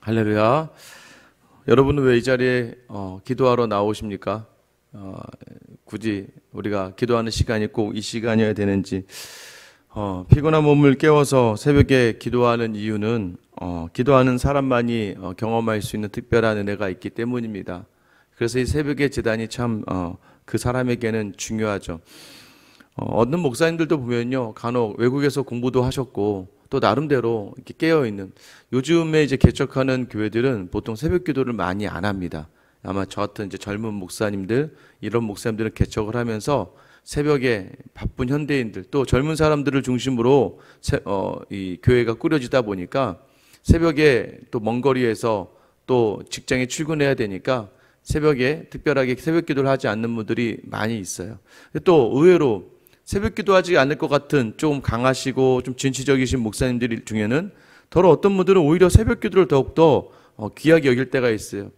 할렐루야. 여러분은 왜 이 자리에 기도하러 나오십니까? 굳이 우리가 기도하는 시간이 꼭 이 시간이어야 되는지, 피곤한 몸을 깨워서 새벽에 기도하는 이유는 기도하는 사람만이 경험할 수 있는 특별한 은혜가 있기 때문입니다. 그래서 이 새벽의 제단이 참 그 사람에게는 중요하죠. 어떤 목사님들도 보면요, 간혹 외국에서 공부도 하셨고 또 나름대로 이렇게 깨어있는, 요즘에 이제 개척하는 교회들은 보통 새벽 기도를 많이 안 합니다. 아마 저 같은 이제 젊은 목사님들, 이런 목사님들은 개척을 하면서 새벽에 바쁜 현대인들, 또 젊은 사람들을 중심으로 이 교회가 꾸려지다 보니까 새벽에 또 먼 거리에서 또 직장에 출근해야 되니까 새벽에 특별하게 새벽 기도를 하지 않는 분들이 많이 있어요. 또 의외로 새벽 기도하지 않을 것 같은 좀 강하시고 좀 진취적이신 목사님들 중에는 더러 어떤 분들은 오히려 새벽 기도를 더욱더 귀하게 여길 때가 있어요.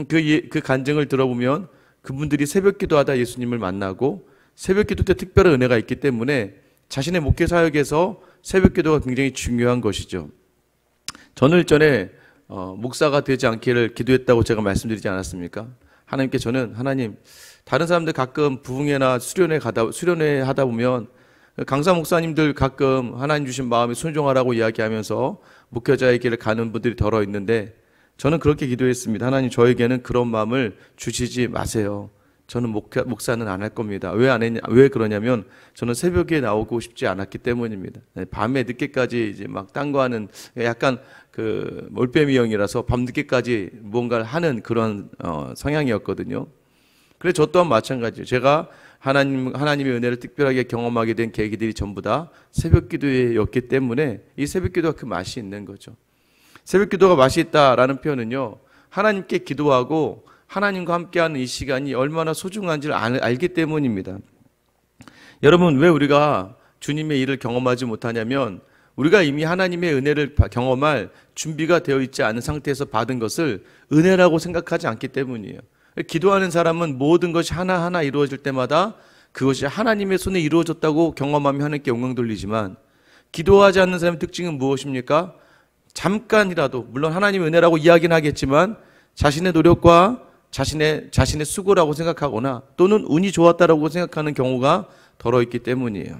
그 간증을 들어보면 그분들이 새벽 기도하다 예수님을 만나고 새벽 기도 때 특별한 은혜가 있기 때문에 자신의 목회 사역에서 새벽 기도가 굉장히 중요한 것이죠. 저는 일전에 목사가 되지 않기를 기도했다고 제가 말씀드리지 않았습니까? 하나님께 저는, 하나님, 다른 사람들 가끔 부흥회나 수련회 하다 보면 강사 목사님들 가끔 하나님 주신 마음에 순종하라고 이야기하면서 목회자의 길을 가는 분들이 더러 있는데, 저는 그렇게 기도했습니다. 하나님, 저에게는 그런 마음을 주시지 마세요. 저는 목사는 안 할 겁니다. 왜 그러냐면 저는 새벽에 나오고 싶지 않았기 때문입니다. 밤에 늦게까지 이제 막 딴 거 하는, 약간 그 올빼미형이라서 밤 늦게까지 무언가를 하는 그런 성향이었거든요. 그래서 저 또한 마찬가지예요. 제가 하나님의 은혜를 특별하게 경험하게 된 계기들이 전부 다 새벽 기도였기 때문에 이 새벽 기도가 그 맛이 있는 거죠. 새벽 기도가 맛이 있다라는 표현은요, 하나님께 기도하고 하나님과 함께하는 이 시간이 얼마나 소중한지를 알기 때문입니다. 여러분, 왜 우리가 주님의 일을 경험하지 못하냐면 우리가 이미 하나님의 은혜를 경험할 준비가 되어 있지 않은 상태에서 받은 것을 은혜라고 생각하지 않기 때문이에요. 기도하는 사람은 모든 것이 하나하나 이루어질 때마다 그것이 하나님의 손에 이루어졌다고 경험하며 하나님께 영광 돌리지만, 기도하지 않는 사람의 특징은 무엇입니까? 잠깐이라도, 물론 하나님의 은혜라고 이야기는 하겠지만 자신의 노력과 자신의 수고라고 생각하거나 또는 운이 좋았다라고 생각하는 경우가 더러 있기 때문이에요.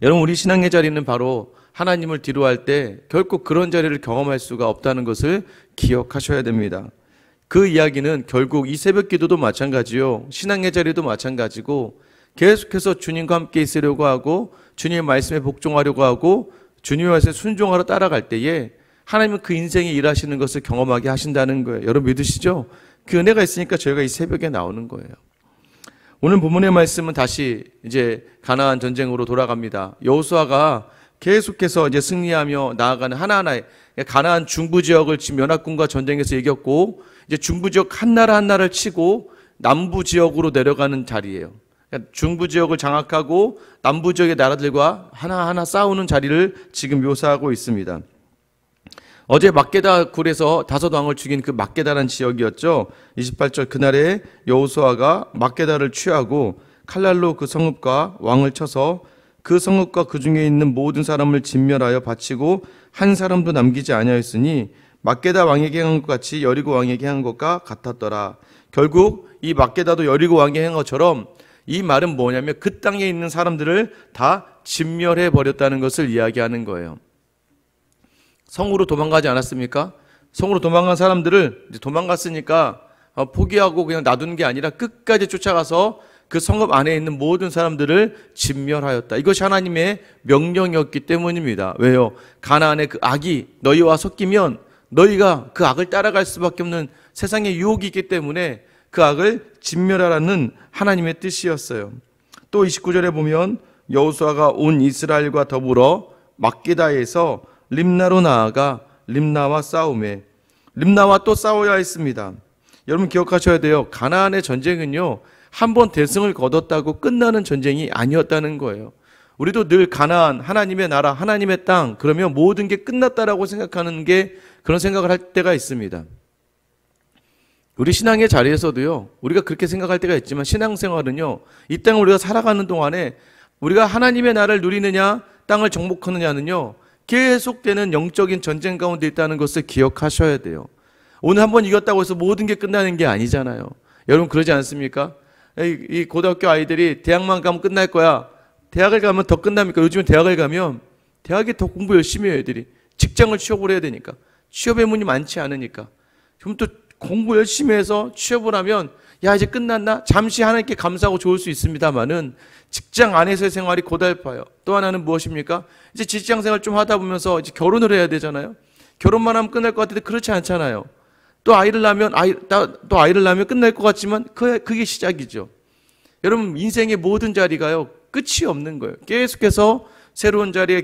여러분, 우리 신앙의 자리는 바로 하나님을 뒤로할 때 결코 그런 자리를 경험할 수가 없다는 것을 기억하셔야 됩니다. 그 이야기는 결국 이 새벽 기도도 마찬가지요, 신앙의 자리도 마찬가지고, 계속해서 주님과 함께 있으려고 하고 주님의 말씀에 복종하려고 하고 주님의 말씀에 순종하러 따라갈 때에 하나님은 그 인생에 일하시는 것을 경험하게 하신다는 거예요. 여러분 믿으시죠? 그 은혜가 있으니까 저희가 이 새벽에 나오는 거예요. 오늘 본문의 말씀은 다시 이제 가나안 전쟁으로 돌아갑니다. 여호수아가 계속해서 이제 승리하며 나아가는 하나하나의 가나안 중부 지역을 지금 연합군과 전쟁에서 이겼고, 이제 중부 지역 한 나라 한 나라를 치고 남부 지역으로 내려가는 자리예요. 그러니까 중부 지역을 장악하고 남부 지역의 나라들과 하나하나 싸우는 자리를 지금 묘사하고 있습니다. 어제 막게다 굴에서 다섯 왕을 죽인 그 막게다라는 지역이었죠. 28절, 그날에 여호수아가 막게다를 취하고 칼날로 그 성읍과 왕을 쳐서 그 성읍과 그 중에 있는 모든 사람을 진멸하여 바치고 한 사람도 남기지 아니하였으니 막게다 왕에게 한 것 같이 여리고 왕에게 한 것과 같았더라. 결국 이 막게다도 여리고 왕에게 한 것처럼, 이 말은 뭐냐면 그 땅에 있는 사람들을 다 진멸해 버렸다는 것을 이야기하는 거예요. 성으로 도망가지 않았습니까? 성으로 도망간 사람들을 이제 도망갔으니까 포기하고 그냥 놔두는 게 아니라 끝까지 쫓아가서 그 성읍 안에 있는 모든 사람들을 진멸하였다. 이것이 하나님의 명령이었기 때문입니다. 왜요? 가나안의 그 악이 너희와 섞이면 너희가 그 악을 따라갈 수밖에 없는 세상의 유혹이 있기 때문에 그 악을 진멸하라는 하나님의 뜻이었어요. 또 29절에 보면 여호수아가 온 이스라엘과 더불어 막게다에서 림나로 나아가 림나와 싸우매, 림나와 또 싸워야 했습니다. 여러분 기억하셔야 돼요. 가나안의 전쟁은요, 한번 대승을 거뒀다고 끝나는 전쟁이 아니었다는 거예요. 우리도 늘 가나안, 하나님의 나라, 하나님의 땅, 그러면 모든 게 끝났다라고 생각하는 게, 그런 생각을 할 때가 있습니다. 우리 신앙의 자리에서도요, 우리가 그렇게 생각할 때가 있지만 신앙생활은요, 이 땅을 우리가 살아가는 동안에 우리가 하나님의 나라를 누리느냐 땅을 정복하느냐는요, 계속되는 영적인 전쟁 가운데 있다는 것을 기억하셔야 돼요. 오늘 한번 이겼다고 해서 모든 게 끝나는 게 아니잖아요. 여러분 그러지 않습니까? 이 고등학교 아이들이 대학만 가면 끝날 거야. 대학을 가면 더 끝납니까? 요즘은 대학을 가면 대학에 더 공부 열심히 해요, 애들이. 직장을 취업을 해야 되니까. 취업의 문이 많지 않으니까. 좀 또 공부 열심히 해서 취업을 하면 야 이제 끝났나? 잠시 하나님께 감사하고 좋을 수 있습니다만은 직장 안에서의 생활이 고달파요. 또 하나는 무엇입니까? 이제 직장 생활 좀 하다 보면서 이제 결혼을 해야 되잖아요. 결혼만 하면 끝날 것 같은데 그렇지 않잖아요. 또 아이를 낳으면 끝날 것 같지만 그게 시작이죠. 여러분 인생의 모든 자리가요 끝이 없는 거예요. 계속해서 새로운 자리에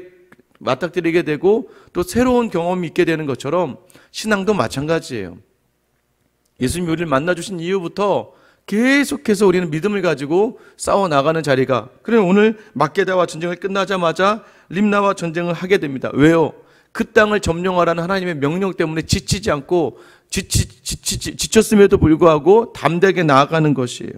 맞닥뜨리게 되고 또 새로운 경험이 있게 되는 것처럼 신앙도 마찬가지예요. 예수님이 우리를 만나주신 이후부터 계속해서 우리는 믿음을 가지고 싸워나가는 자리가, 그래 오늘 막게다와 전쟁을 끝나자마자 림나와 전쟁을 하게 됩니다. 왜요? 그 땅을 점령하라는 하나님의 명령 때문에 지치지 않고 지쳤음에도 불구하고 담대하게 나아가는 것이에요.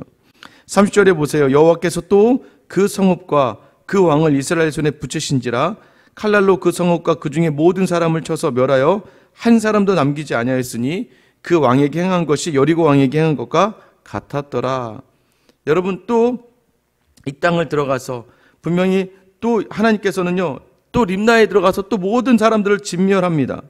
30절에 보세요. 여호와께서 또 그 성읍과 그 왕을 이스라엘 손에 붙이신지라 칼날로 그 성읍과 그 중에 모든 사람을 쳐서 멸하여 한 사람도 남기지 아니하였으니 그 왕에게 행한 것이 여리고 왕에게 행한 것과 같았더라. 여러분 또 이 땅을 들어가서 분명히 또 하나님께서는요 또 림나에 들어가서 또 모든 사람들을 진멸합니다.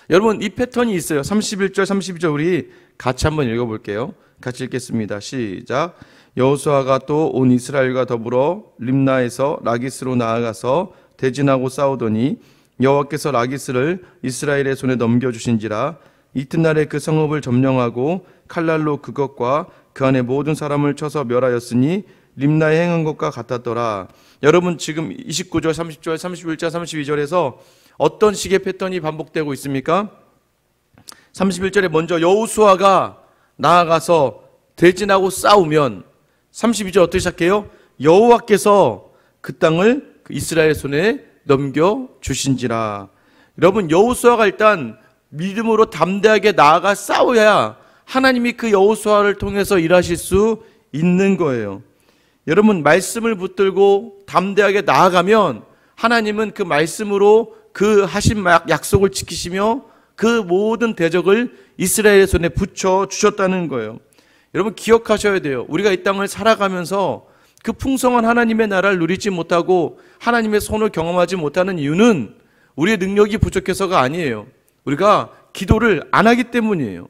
여러분 이 패턴이 있어요. 31절 32절 우리 같이 한번 읽어볼게요. 같이 읽겠습니다. 시작. 여호수아가 또 온 이스라엘과 더불어 림나에서 라기스로 나아가서 대진하고 싸우더니 여호와께서 라기스를 이스라엘의 손에 넘겨주신지라. 이튿날에 그 성읍을 점령하고 칼날로 그것과 그 안에 모든 사람을 쳐서 멸하였으니 림나에 행한 것과 같았더라. 여러분 지금 29절 30절 31절 32절에서 어떤 식의 패턴이 반복되고 있습니까? 31절에 먼저 여호수아가 나아가서 대진하고 싸우면 32절 어떻게 시작해요? 여호와께서 그 땅을 이스라엘 손에 넘겨주신지라. 여러분 여호수아가 일단 믿음으로 담대하게 나아가 싸워야 하나님이 그 여호수아를 통해서 일하실 수 있는 거예요. 여러분 말씀을 붙들고 담대하게 나아가면 하나님은 그 말씀으로 그 하신 약속을 지키시며 그 모든 대적을 이스라엘의 손에 붙여 주셨다는 거예요. 여러분 기억하셔야 돼요. 우리가 이 땅을 살아가면서 그 풍성한 하나님의 나라를 누리지 못하고 하나님의 손을 경험하지 못하는 이유는 우리의 능력이 부족해서가 아니에요. 우리가 기도를 안 하기 때문이에요.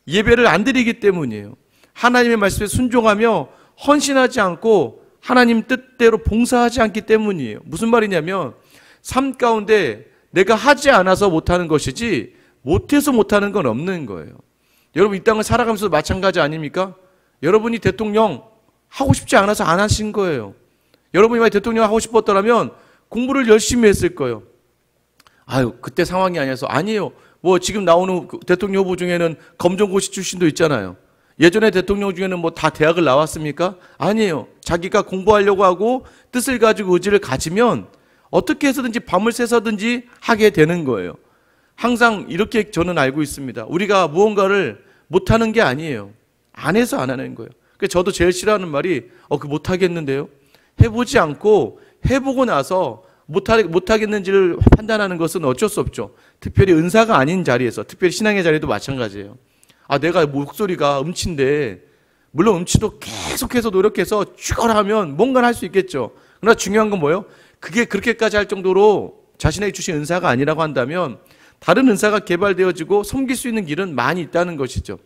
예배를 안 드리기 때문이에요. 하나님의 말씀에 순종하며 헌신하지 않고 하나님 뜻대로 봉사하지 않기 때문이에요. 무슨 말이냐면 삶 가운데 내가 하지 않아서 못하는 것이지 못해서 못하는 건 없는 거예요. 여러분 이 땅을 살아가면서도 마찬가지 아닙니까? 여러분이 대통령 하고 싶지 않아서 안 하신 거예요. 여러분이 만약 대통령 하고 싶었더라면 공부를 열심히 했을 거예요. 아유 그때 상황이 아니어서. 아니에요. 뭐 지금 나오는 대통령 후보 중에는 검정고시 출신도 있잖아요. 예전에 대통령 중에는 뭐 다 대학을 나왔습니까? 아니에요. 자기가 공부하려고 하고 뜻을 가지고 의지를 가지면 어떻게 해서든지 밤을 새서든지 하게 되는 거예요. 항상 이렇게 저는 알고 있습니다. 우리가 무언가를 못하는 게 아니에요. 안 해서 안 하는 거예요. 그래서 저도 제일 싫어하는 말이 그 못하겠는데요. 해보지 않고 해보고 나서 못하겠는지를 판단하는 것은 어쩔 수 없죠. 특별히 은사가 아닌 자리에서, 특별히 신앙의 자리도 마찬가지예요. 내가 목소리가 음치인데, 물론 음치도 계속해서 노력해서 죽어라면 뭔가를 할 수 있겠죠. 그러나 중요한 건 뭐예요? 그게 그렇게까지 할 정도로 자신에게 주신 은사가 아니라고 한다면 다른 은사가 개발되어지고 섬길 수 있는 길은 많이 있다는 것이죠.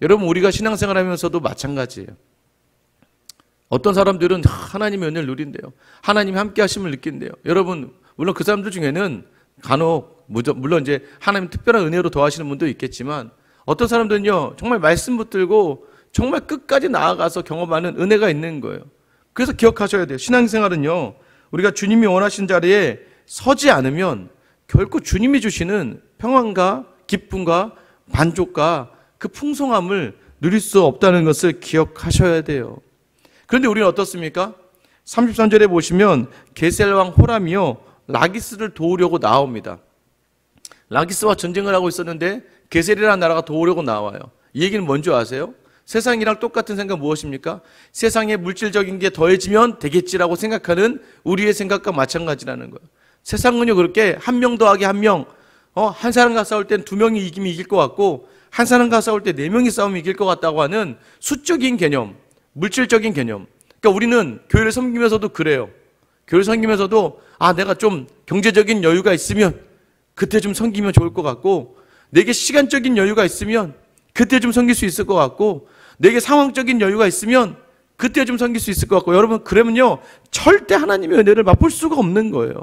여러분 우리가 신앙생활 하면서도 마찬가지예요. 어떤 사람들은 하나님의 은혜를 누린대요. 하나님이 함께 하심을 느낀대요. 여러분 물론 그 사람들 중에는 간혹 물론 이제 하나님 특별한 은혜로 더하시는 분도 있겠지만 어떤 사람들은요 정말 말씀 붙들고 정말 끝까지 나아가서 경험하는 은혜가 있는 거예요. 그래서 기억하셔야 돼요. 신앙생활은요 우리가 주님이 원하신 자리에 서지 않으면 결코 주님이 주시는 평안과 기쁨과 만족과 그 풍성함을 누릴 수 없다는 것을 기억하셔야 돼요. 그런데 우리는 어떻습니까? 33절에 보시면 게셀왕 호람이요 라기스를 도우려고 나옵니다. 라기스와 전쟁을 하고 있었는데 게셀이라는 나라가 도우려고 나와요. 이 얘기는 뭔지 아세요? 세상이랑 똑같은 생각 무엇입니까? 세상에 물질적인 게 더해지면 되겠지라고 생각하는 우리의 생각과 마찬가지라는 거예요. 세상은요 그렇게 한 명 더하기 한 명, 한 사람과 싸울 땐 두 명이 이기면 이길 것 같고 한 사람과 싸울 때 네 명이 싸우면 이길 것 같다고 하는 수적인 개념, 물질적인 개념. 그러니까 우리는 교회를 섬기면서도 그래요. 교회를 섬기면서도 내가 좀 경제적인 여유가 있으면 그때 좀 섬기면 좋을 것 같고, 내게 시간적인 여유가 있으면 그때 좀 섬길 수 있을 것 같고, 내게 상황적인 여유가 있으면 그때 좀 섬길 수 있을 것 같고, 여러분 그러면요 절대 하나님의 은혜를 맛볼 수가 없는 거예요.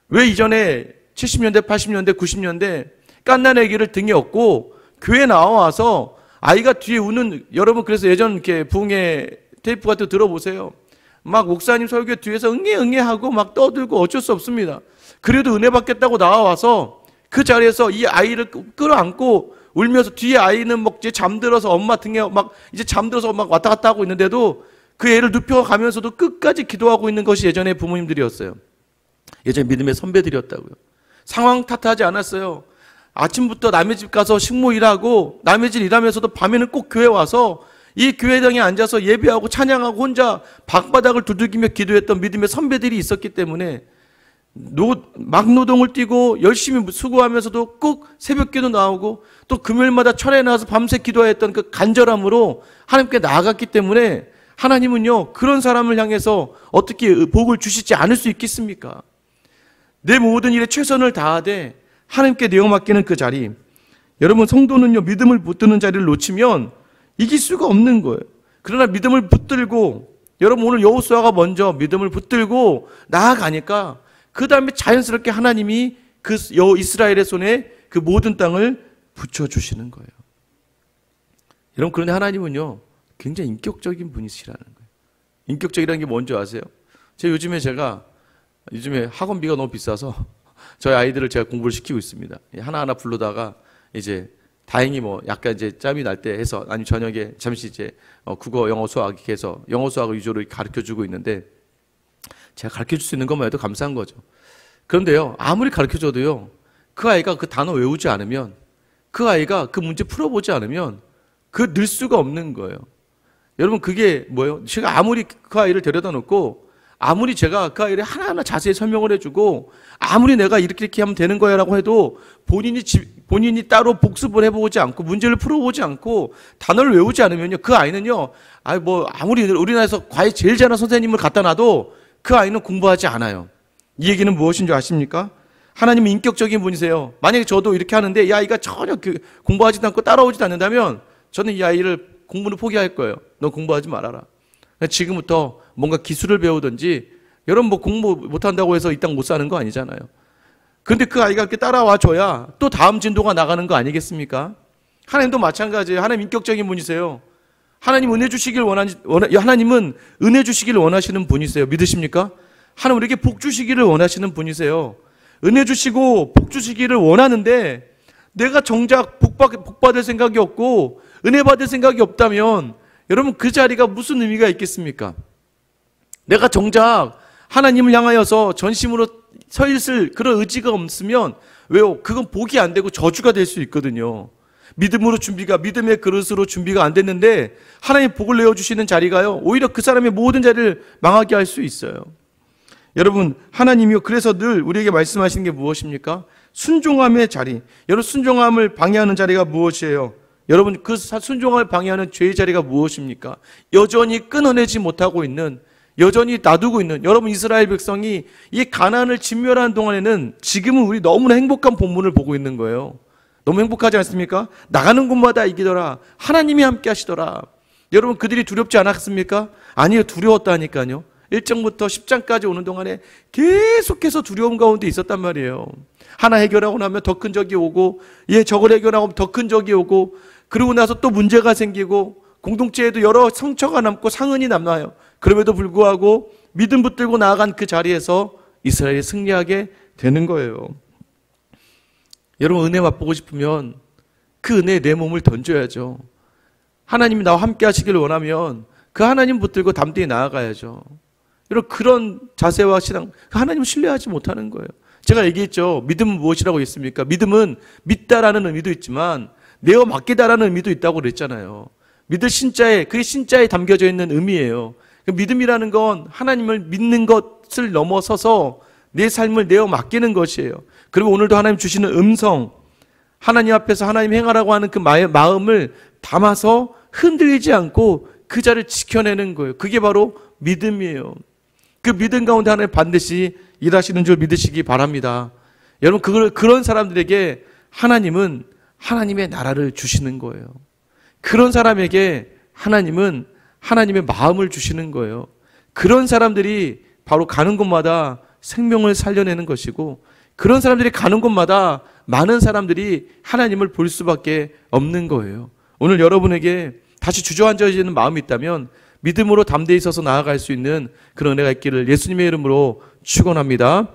왜 이전에 70년대, 80년대, 90년대 깐난 아기를 등에 업고 교회 나와서 아이가 뒤에 우는, 여러분 그래서 예전 이렇게 부흥회 테이프 같은 거 들어보세요. 막 목사님 설교 뒤에서 응애 하고 막 떠들고 어쩔 수 없습니다. 그래도 은혜 받겠다고 나와서 그 자리에서 이 아이를 끌어안고 울면서, 뒤에 아이는 막 이제 잠들어서 엄마 등에 막 이제 잠들어서 막 왔다 갔다 하고 있는데도 그 애를 눕혀가면서도 끝까지 기도하고 있는 것이 예전의 부모님들이었어요. 예전에 믿음의 선배들이었다고요. 상황 탓하지 않았어요. 아침부터 남의 집 가서 식모 일하고 남의 집 일하면서도 밤에는 꼭 교회 와서 이 교회당에 앉아서 예배하고 찬양하고 혼자 방바닥을 두들기며 기도했던 믿음의 선배들이 있었기 때문에 막노동을 뛰고 열심히 수고하면서도 꼭 새벽기도 나오고 또 금요일마다 철에 나와서 밤새 기도했던 그 간절함으로 하나님께 나아갔기 때문에 하나님은요 그런 사람을 향해서 어떻게 복을 주시지 않을 수 있겠습니까? 내 모든 일에 최선을 다하되 하나님께 내어 맡기는 그 자리, 여러분 성도는요 믿음을 붙드는 자리를 놓치면 이길 수가 없는 거예요. 그러나 믿음을 붙들고, 여러분 오늘 여호수아가 먼저 믿음을 붙들고 나아가니까 그 다음에 자연스럽게 하나님이 그 이스라엘의 손에 그 모든 땅을 붙여주시는 거예요. 여러분 그런데 하나님은요 굉장히 인격적인 분이시라는 거예요. 인격적이라는 게 뭔지 아세요? 제가 요즘에 학원비가 너무 비싸서 저희 아이들을 제가 공부를 시키고 있습니다. 하나하나 부르다가 이제 다행히 뭐 약간 이제 짬이 날 때 해서, 아니 저녁에 잠시 이제 국어, 영어, 수학 이렇게 해서 영어, 수학을 위주로 가르쳐 주고 있는데, 제가 가르쳐 줄 수 있는 것만 해도 감사한 거죠. 그런데요 아무리 가르쳐 줘도요 그 아이가 그 단어 외우지 않으면, 그 아이가 그 문제 풀어보지 않으면 그 늘 수가 없는 거예요. 여러분 그게 뭐예요? 제가 아무리 그 아이를 데려다 놓고 아무리 제가 그 아이를 하나하나 자세히 설명을 해주고 아무리 내가 이렇게 하면 되는 거야 라고 해도 본인이 따로 복습을 해보지 않고 문제를 풀어보지 않고 단어를 외우지 않으면요 그 아이는요 아무리 우리나라에서 과외 제일 잘하는 선생님을 갖다 놔도 그 아이는 공부하지 않아요. 이 얘기는 무엇인 줄 아십니까? 하나님은 인격적인 분이세요. 만약에 저도 이렇게 하는데 이 아이가 전혀 공부하지도 않고 따라오지도 않는다면 저는 이 아이를 공부를 포기할 거예요. 너 공부하지 말아라. 지금부터 뭔가 기술을 배우든지, 여러분 뭐 공부 못한다고 해서 이 땅 못 사는 거 아니잖아요. 그런데 그 아이가 이렇게 따라와 줘야 또 다음 진도가 나가는 거 아니겠습니까? 하나님도 마찬가지예요. 하나님 인격적인 분이세요. 하나님 하나님은 은혜 주시기를 원하시는 분이세요. 믿으십니까? 하나님 우리에게 복 주시기를 원하시는 분이세요. 은혜 주시고 복 주시기를 원하는데 내가 정작 복 받을 생각이 없고 은혜 받을 생각이 없다면 여러분 그 자리가 무슨 의미가 있겠습니까? 내가 정작 하나님을 향하여서 전심으로 서 있을 그런 의지가 없으면 왜요? 그건 복이 안 되고 저주가 될 수 있거든요. 믿음의 그릇으로 준비가 안 됐는데 하나님 복을 내어주시는 자리가요 오히려 그 사람의 모든 자리를 망하게 할 수 있어요. 여러분 하나님이요 그래서 늘 우리에게 말씀하시는 게 무엇입니까? 순종함의 자리. 여러분 순종함을 방해하는 자리가 무엇이에요? 여러분 그 순종함을 방해하는 죄의 자리가 무엇입니까? 여전히 끊어내지 못하고 있는, 여전히 놔두고 있는, 여러분 이스라엘 백성이 이 가나안을 진멸하는 동안에는 지금은 우리 너무나 행복한 본문을 보고 있는 거예요. 너무 행복하지 않습니까? 나가는 곳마다 이기더라. 하나님이 함께 하시더라. 여러분 그들이 두렵지 않았습니까? 아니요, 두려웠다니까요. 1장부터 10장까지 오는 동안에 계속해서 두려움 가운데 있었단 말이에요. 하나 해결하고 나면 더 큰 적이 오고, 저걸 해결하고 더 큰 적이 오고, 그러고 나서 또 문제가 생기고, 공동체에도 여러 상처가 남고 상흔이 남아요. 그럼에도 불구하고 믿음 붙들고 나아간 그 자리에서 이스라엘이 승리하게 되는 거예요. 여러분 은혜 맛보고 싶으면 그 은혜에 내 몸을 던져야죠. 하나님이 나와 함께 하시기를 원하면 그 하나님 붙들고 담대히 나아가야죠. 여러분 그런 자세와 신앙, 하나님을 신뢰하지 못하는 거예요. 제가 얘기했죠. 믿음은 무엇이라고 했습니까? 믿음은 믿다라는 의미도 있지만 내어 맡기다라는 의미도 있다고 그랬잖아요. 믿을 신자에, 그게 신자에 담겨져 있는 의미예요. 믿음이라는 건 하나님을 믿는 것을 넘어서서 내 삶을 내어 맡기는 것이에요. 그리고 오늘도 하나님 주시는 음성, 하나님 앞에서 하나님 행하라고 하는 그 마음을 담아서 흔들리지 않고 그 자리를 지켜내는 거예요. 그게 바로 믿음이에요. 그 믿음 가운데 하나님 반드시 일하시는 줄 믿으시기 바랍니다. 여러분, 그런 사람들에게 하나님은 하나님의 나라를 주시는 거예요. 그런 사람에게 하나님은 하나님의 마음을 주시는 거예요. 그런 사람들이 바로 가는 곳마다 생명을 살려내는 것이고, 그런 사람들이 가는 곳마다 많은 사람들이 하나님을 볼 수밖에 없는 거예요. 오늘 여러분에게 다시 주저앉아지는 마음이 있다면 믿음으로 담대히 서서 나아갈 수 있는 그런 은혜가 있기를 예수님의 이름으로 축원합니다.